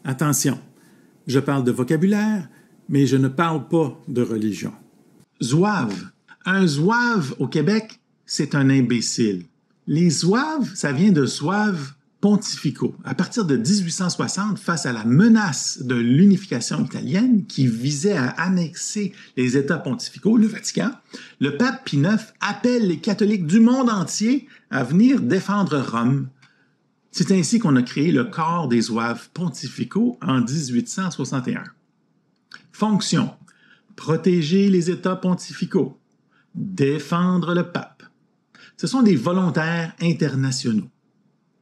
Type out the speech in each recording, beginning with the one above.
Attention, je parle de vocabulaire, mais je ne parle pas de religion. Zouave. Un zouave au Québec, c'est un imbécile. Les zouaves, ça vient de zouaves pontificaux. À partir de 1860, face à la menace de l'unification italienne qui visait à annexer les États pontificaux, le Vatican, le pape Pie IX appelle les catholiques du monde entier à venir défendre Rome. C'est ainsi qu'on a créé le corps des zouaves pontificaux en 1861. Fonction: protéger les États pontificaux, défendre le pape. Ce sont des volontaires internationaux.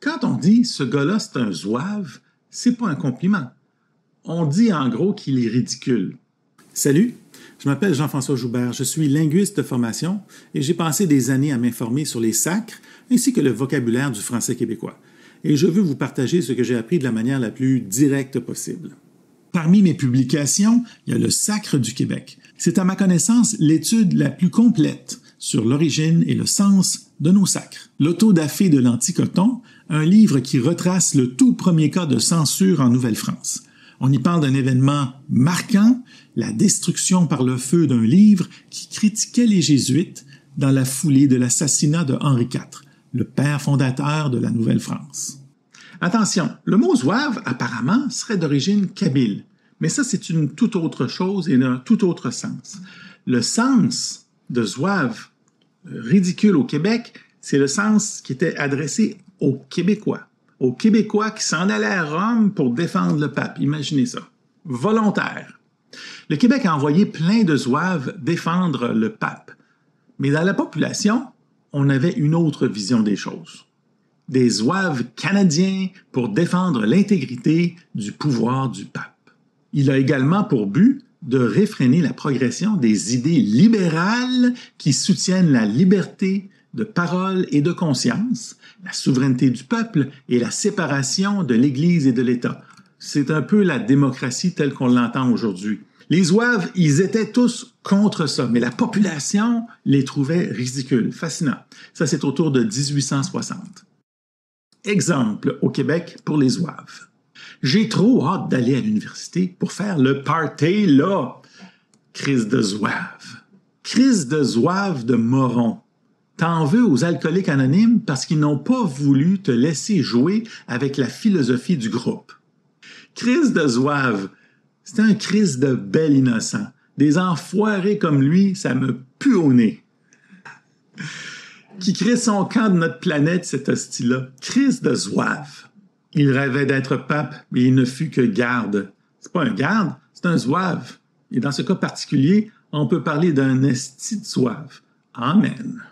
Quand on dit « ce gars-là, c'est un zouave », c'est pas un compliment. On dit en gros qu'il est ridicule. Salut, je m'appelle Jean-François Joubert, je suis linguiste de formation et j'ai passé des années à m'informer sur les sacres ainsi que le vocabulaire du français québécois. Et je veux vous partager ce que j'ai appris de la manière la plus directe possible. Parmi mes publications, il y a le Sacre du Québec. C'est à ma connaissance l'étude la plus complète sur l'origine et le sens de nos sacres. L'autodafé de l'Anticoton, un livre qui retrace le tout premier cas de censure en Nouvelle-France. On y parle d'un événement marquant, la destruction par le feu d'un livre qui critiquait les Jésuites dans la foulée de l'assassinat de Henri IV, le père fondateur de la Nouvelle-France. Attention, le mot zouave, apparemment, serait d'origine kabyle, mais ça, c'est une toute autre chose et un tout autre sens. Le sens de zouave, ridicule au Québec, c'est le sens qui était adressé aux Québécois qui s'en allaient à Rome pour défendre le pape. Imaginez ça. Volontaire. Le Québec a envoyé plein de zouaves défendre le pape, mais dans la population, on avait une autre vision des choses. Des zouaves canadiens pour défendre l'intégrité du pouvoir du pape. Il a également pour but de réfréner la progression des idées libérales qui soutiennent la liberté de parole et de conscience, la souveraineté du peuple et la séparation de l'Église et de l'État. C'est un peu la démocratie telle qu'on l'entend aujourd'hui. Les zouaves, ils étaient tous contre ça, mais la population les trouvait ridicules, fascinants. Ça, c'est autour de 1860. Exemple au Québec pour les zouaves. J'ai trop hâte d'aller à l'université pour faire le party là. Crise de zouave. Crise de zouave de moron. T'en veux aux alcooliques anonymes parce qu'ils n'ont pas voulu te laisser jouer avec la philosophie du groupe. Crise de zouave. C'est un crise de bel innocent. Des enfoirés comme lui, ça me pue au nez. Qui crée son camp de notre planète, cet hostie-là. Crise de zouave. Il rêvait d'être pape, mais il ne fut que garde. C'est pas un garde, c'est un zouave. Et dans ce cas particulier, on peut parler d'un esti de zouave. Amen.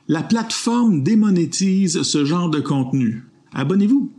La plateforme démonétise ce genre de contenu. Abonnez-vous.